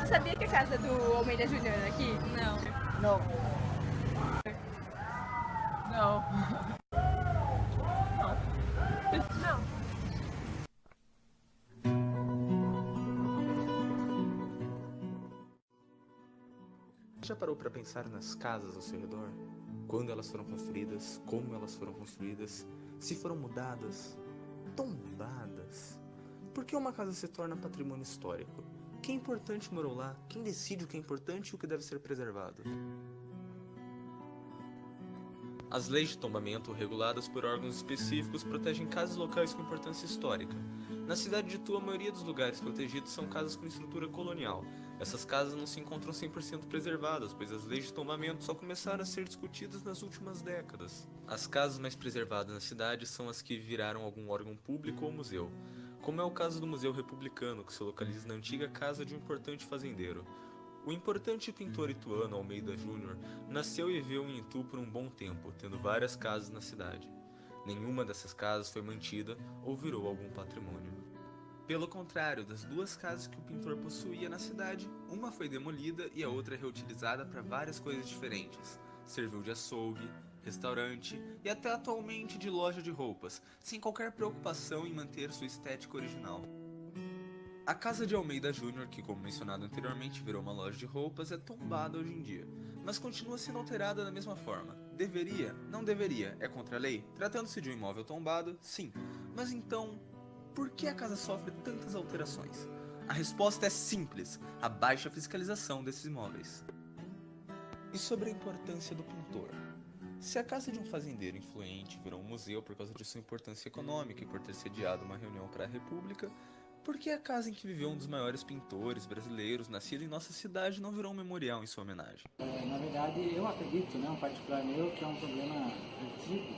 sabia que a casa do Almeida Júnior era aqui? Não. Não. Não. Não. Já parou para pensar nas casas ao seu redor? Quando elas foram construídas, como elas foram construídas, se foram mudadas, tombadas? Por que uma casa se torna patrimônio histórico? Quem importante morou lá? Quem decide o que é importante e o que deve ser preservado? As leis de tombamento, reguladas por órgãos específicos, protegem casas locais com importância histórica. Na cidade de Tu, a maioria dos lugares protegidos são casas com estrutura colonial. Essas casas não se encontram 100% preservadas, pois as leis de tombamento só começaram a ser discutidas nas últimas décadas. As casas mais preservadas na cidade são as que viraram algum órgão público ou museu, como é o caso do Museu Republicano, que se localiza na antiga casa de um importante fazendeiro. O importante pintor ituano Almeida Júnior nasceu e viveu em Itu por um bom tempo, tendo várias casas na cidade. Nenhuma dessas casas foi mantida ou virou algum patrimônio. Pelo contrário, das duas casas que o pintor possuía na cidade, uma foi demolida e a outra reutilizada para várias coisas diferentes. Serviu de açougue, restaurante e até atualmente de loja de roupas, sem qualquer preocupação em manter sua estética original. A casa de Almeida Júnior, que como mencionado anteriormente virou uma loja de roupas, é tombada hoje em dia, mas continua sendo alterada da mesma forma. Deveria? Não deveria. É contra a lei? Tratando-se de um imóvel tombado, sim. Mas então, por que a casa sofre tantas alterações? A resposta é simples: a baixa fiscalização desses imóveis. E sobre a importância do pintor? Se a casa de um fazendeiro influente virou um museu por causa de sua importância econômica e por ter sediado uma reunião para a República, por que a casa em que viveu um dos maiores pintores brasileiros, nascido em nossa cidade, não virou um memorial em sua homenagem? Na verdade, eu acredito, um particular meu, que é um problema antigo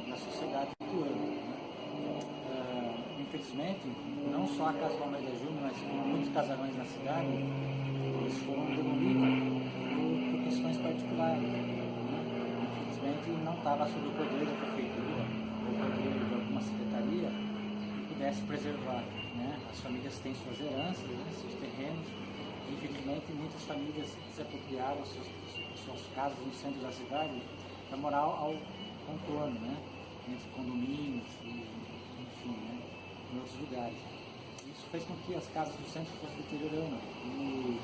da sociedade atual. Infelizmente, não só a casa do Almeida Júnior, mas como muitos casarões na cidade, eles foram demolidos por questões particulares. Infelizmente, não estava sob o poder da prefeitura ou poder de alguma secretaria que pudesse preservar. As famílias têm suas heranças, seus terrenos. Infelizmente, muitas famílias se apropriaram suas casas no centro da cidade para morar ao contorno, entre condomínios e, enfim, em outros lugares. Isso fez com que as casas do centro fossem deteriorando e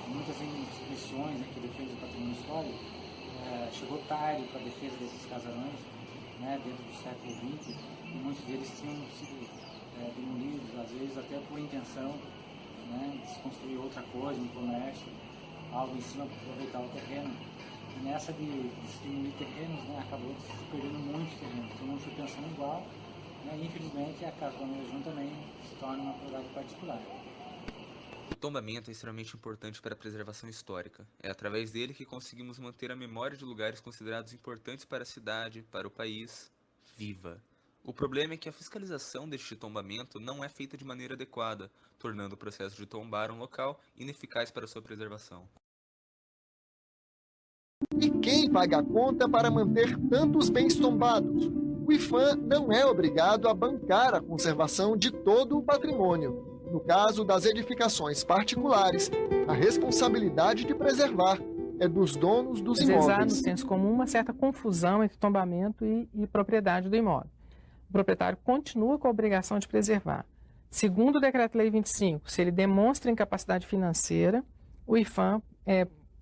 muitas instituições que defendem o patrimônio histórico chegou tarde para a defesa desses casarões, dentro do século XX, e muitos deles tinham sido demolidos, às vezes até por intenção de se construir outra coisa, um comércio, algo em cima para aproveitar o terreno. E nessa de se diminuir terrenos, acabou se perdendo muitos terrenos, todo mundo foi pensando igual, e infelizmente a casa do Almeida Júnior também se torna uma propriedade particular. O tombamento é extremamente importante para a preservação histórica. É através dele que conseguimos manter a memória de lugares considerados importantes para a cidade, para o país, viva. O problema é que a fiscalização deste tombamento não é feita de maneira adequada, tornando o processo de tombar um local ineficaz para sua preservação. E quem paga a conta para manter tantos bens tombados? O IPHAN não é obrigado a bancar a conservação de todo o patrimônio. No caso das edificações particulares, a responsabilidade de preservar é dos donos dos imóveis. Há no senso comum uma certa confusão entre tombamento e propriedade do imóvel. O proprietário continua com a obrigação de preservar. Segundo o Decreto-Lei 25, se ele demonstra incapacidade financeira, o IPHAN,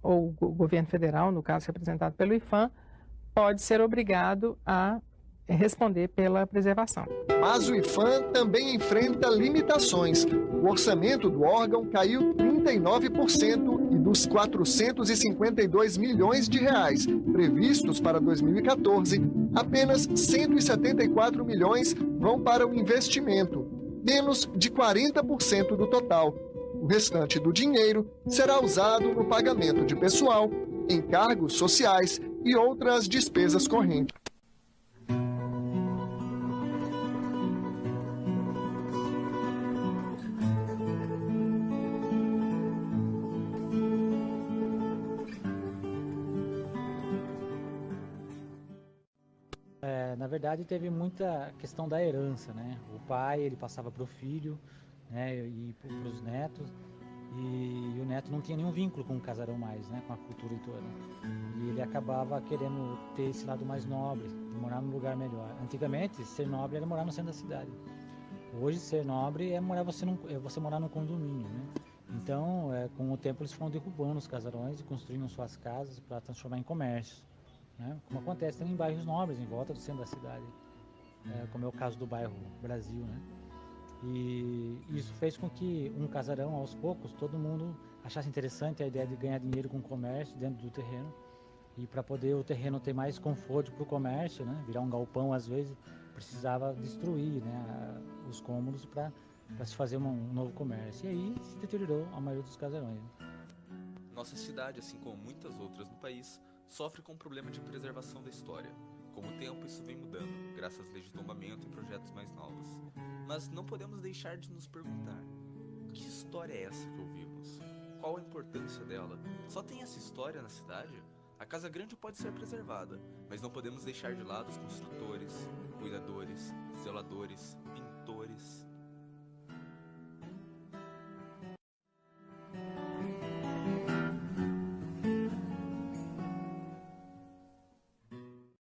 ou o governo federal, no caso representado pelo IPHAN, pode ser obrigado a responder pela preservação. Mas o IPHAN também enfrenta limitações. O orçamento do órgão caiu 39% e dos 452 milhões de reais previstos para 2014, apenas 174 milhões vão para o investimento, menos de 40% do total. O restante do dinheiro será usado no pagamento de pessoal, encargos sociais e outras despesas correntes. Na verdade, teve muita questão da herança, O pai, ele passava para o filho, e para os netos, e o neto não tinha nenhum vínculo com o casarão mais, né, com a cultura em toda. E ele acabava querendo ter esse lado mais nobre, de morar num lugar melhor. Antigamente, ser nobre era morar no centro da cidade. Hoje, ser nobre é você morar num condomínio, né? Então, com o tempo, eles foram derrubando os casarões e construindo suas casas para transformar em comércio, né? Como acontece também em bairros nobres, em volta do centro da cidade, como é o caso do bairro Brasil, né? E isso fez com que um casarão, aos poucos, todo mundo achasse interessante a ideia de ganhar dinheiro com comércio dentro do terreno. E para poder o terreno ter mais conforto para o comércio, né, virar um galpão às vezes, precisava destruir, né, os cômodos para se fazer um novo comércio. E aí se deteriorou a maioria dos casarões. Nossa cidade, assim como muitas outras no país, sofre com o problema de preservação da história. Com o tempo isso vem mudando, graças às leis de tombamento e projetos mais novos. Mas não podemos deixar de nos perguntar: que história é essa que ouvimos? Qual a importância dela? Só tem essa história na cidade? A Casa Grande pode ser preservada, mas não podemos deixar de lado os construtores, cuidadores, zeladores, pintores,